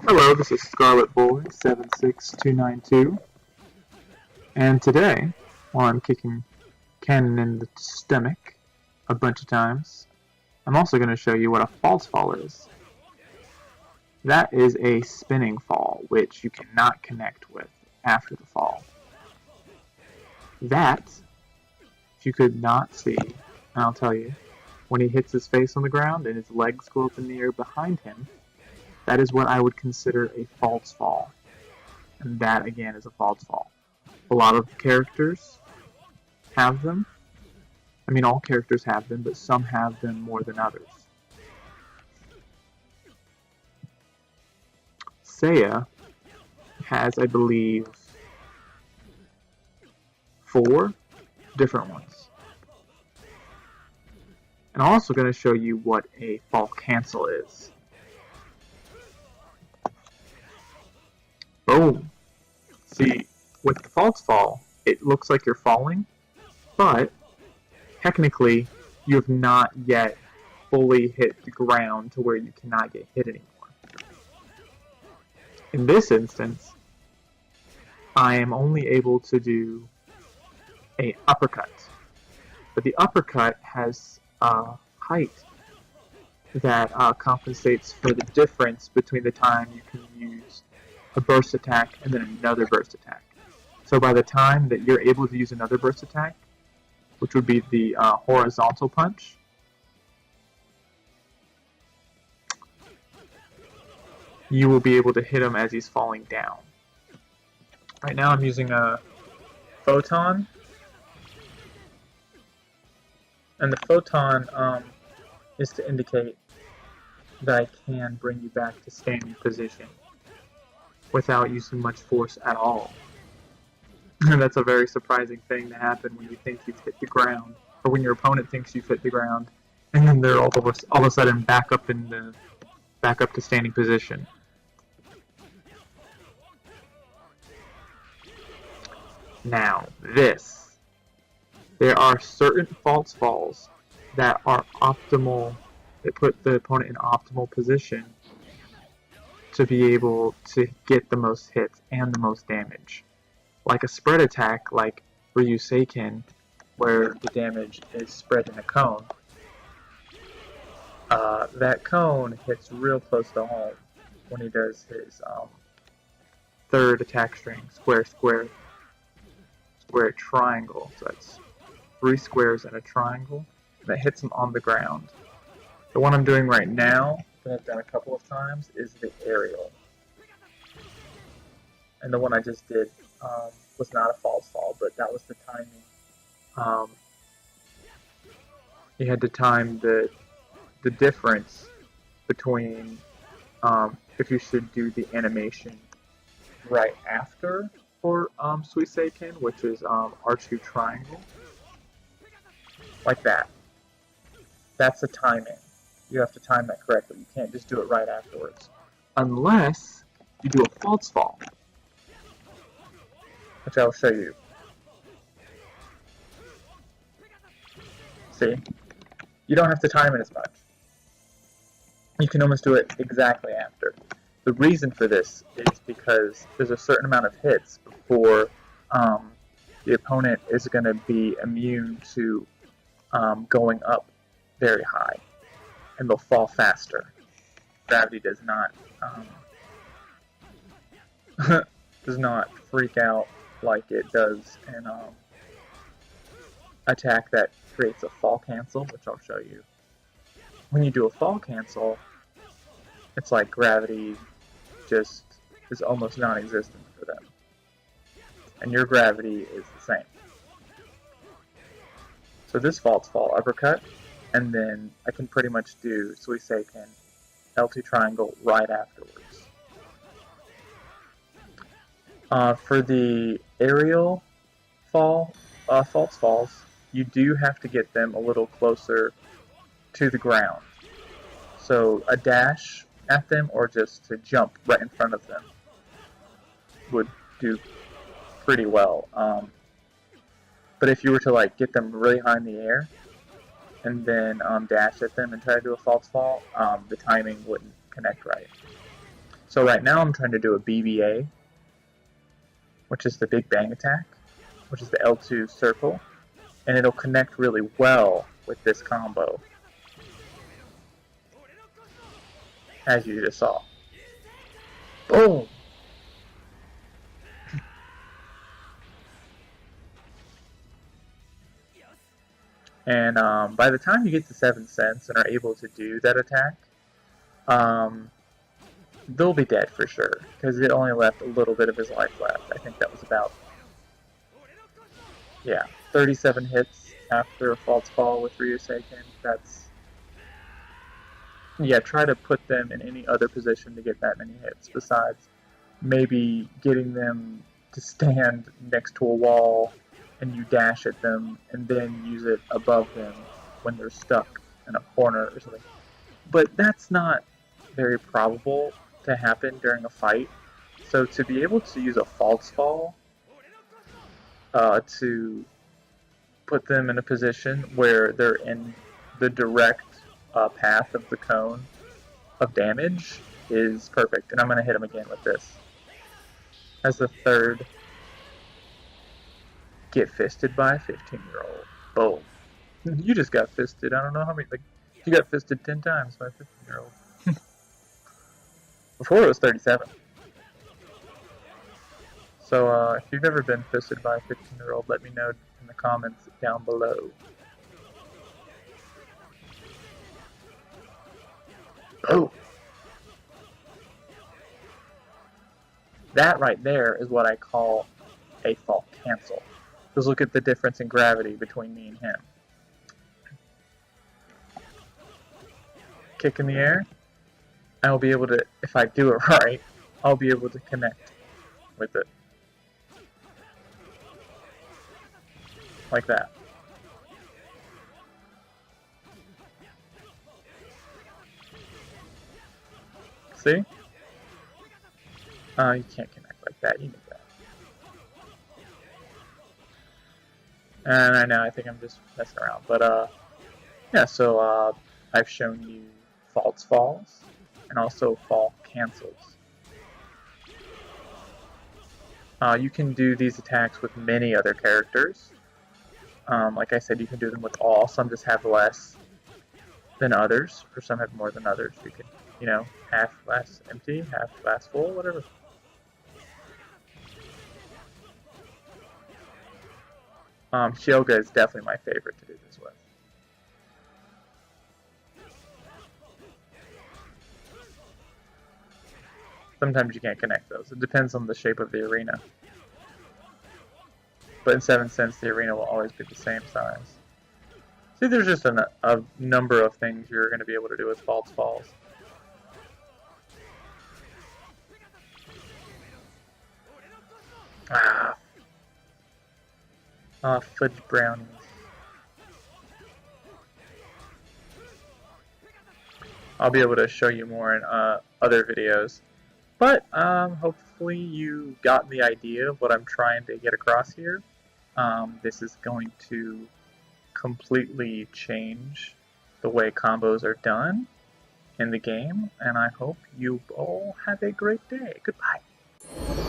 Hello, this is Scarlet Boy 76292, and today, while I'm kicking Cannon in the stomach a bunch of times, I'm also going to show you what a false fall is. That is a spinning fall, which you cannot connect with after the fall. That, if you could not see, and I'll tell you, when he hits his face on the ground and his legs go up in the air behind him, that is what I would consider a false fall. And that, again, is a false fall. A lot of characters have them. I mean, all characters have them, but some have them more than others. Seiya has, I believe, 4 different ones. And I'm also going to show you what a fall cancel is. Boom! See, with the false fall, it looks like you're falling, but technically you have not yet fully hit the ground to where you cannot get hit anymore. In this instance, I am only able to do an uppercut, but the uppercut has a height that compensates for the difference between the time you can use a burst attack and then another burst attack. So by the time that you're able to use another burst attack, which would be the horizontal punch, you will be able to hit him as he's falling down. Right now I'm using a photon, and the photon is to indicate that I can bring you back to standing position without using much force at all. And that's a very surprising thing to happen when you think you've hit the ground, or when your opponent thinks you've hit the ground, and then they're all of a sudden back up to standing position. Now, there are certain false falls that are optimal, that put the opponent in optimal position to be able to get the most hits and the most damage. Like a spread attack, like Ryu Seiken, where the damage is spread in a cone. That cone hits real close to home when he does his third attack string, square, square, square, triangle. So that's 3 squares and a triangle. And that hits him on the ground. The one I'm doing right now, that I've done a couple of times, is the aerial. And the one I just did was not a false fall, but that was the timing. You had to time the difference between if you should do the animation right after for Suiseiken, which is R2 triangle, like that. That's the timing. You have to time that correctly. You can't just do it right afterwards, unless you do a false fall, which I'll show you. See? You don't have to time it as much. You can almost do it exactly after. The reason for this is because there's a certain amount of hits before the opponent is going to be immune to going up very high, and they'll fall faster. Gravity does not does not freak out like it does in attack that creates a fall cancel, which I'll show you. When you do a fall cancel, it's like gravity just is almost non-existent for them, and your gravity is the same. So this false fall uppercut, and then I can pretty much do Suiseiken L2 triangle right afterwards. For the aerial fall, false falls, you do have to get them a little closer to the ground. So a dash at them, or just to jump right in front of them, would do pretty well. But if you were to like get them really high in the air and then dash at them and try to do a false fall, the timing wouldn't connect right. So right now I'm trying to do a BBA, which is the Big Bang attack, which is the L2 circle, and it'll connect really well with this combo, as you just saw. Boom! And by the time you get to 7 cents and are able to do that attack, they'll be dead for sure, because it only left a little bit of his life left. I think that was about, yeah, 37 hits after a false fall with Ryusekin. That's, yeah, try to put them in any other position to get that many hits, besides maybe getting them to stand next to a wall and you dash at them and then use it above them when they're stuck in a corner or something. But that's not very probable to happen during a fight. So to be able to use a false fall to put them in a position where they're in the direct path of the cone of damage is perfect. And I'm going to hit him again with this. As the third, get fisted by a 15-year-old. Boom. You just got fisted. I don't know how many, like, you got fisted 10 times by a 15-year-old. Before it was 37. So if you've ever been fisted by a 15-year-old, let me know in the comments down below. Oh! That right there is what I call a fault cancel. Just look at the difference in gravity between me and him. Kick in the air. I'll be able to, if I do it right, I'll be able to connect with it. Like that. See? You can't connect like that. You need that. And right now I think I'm just messing around. But, yeah, so I've shown you false falls and also fall cancels. You can do these attacks with many other characters. Like I said, you can do them with all. Some just have less than others, or some have more than others. You can, you know, half glass empty, half glass full, whatever. Shioga is definitely my favorite to do this with. Sometimes you can't connect those. It depends on the shape of the arena. But in 7 cents, the arena will always be the same size. See, there's just a number of things you're going to be able to do with false falls. Fudge brownies. I'll be able to show you more in other videos. But hopefully you got the idea of what I'm trying to get across here. This is going to completely change the way combos are done in the game, and I hope you all have a great day. Goodbye.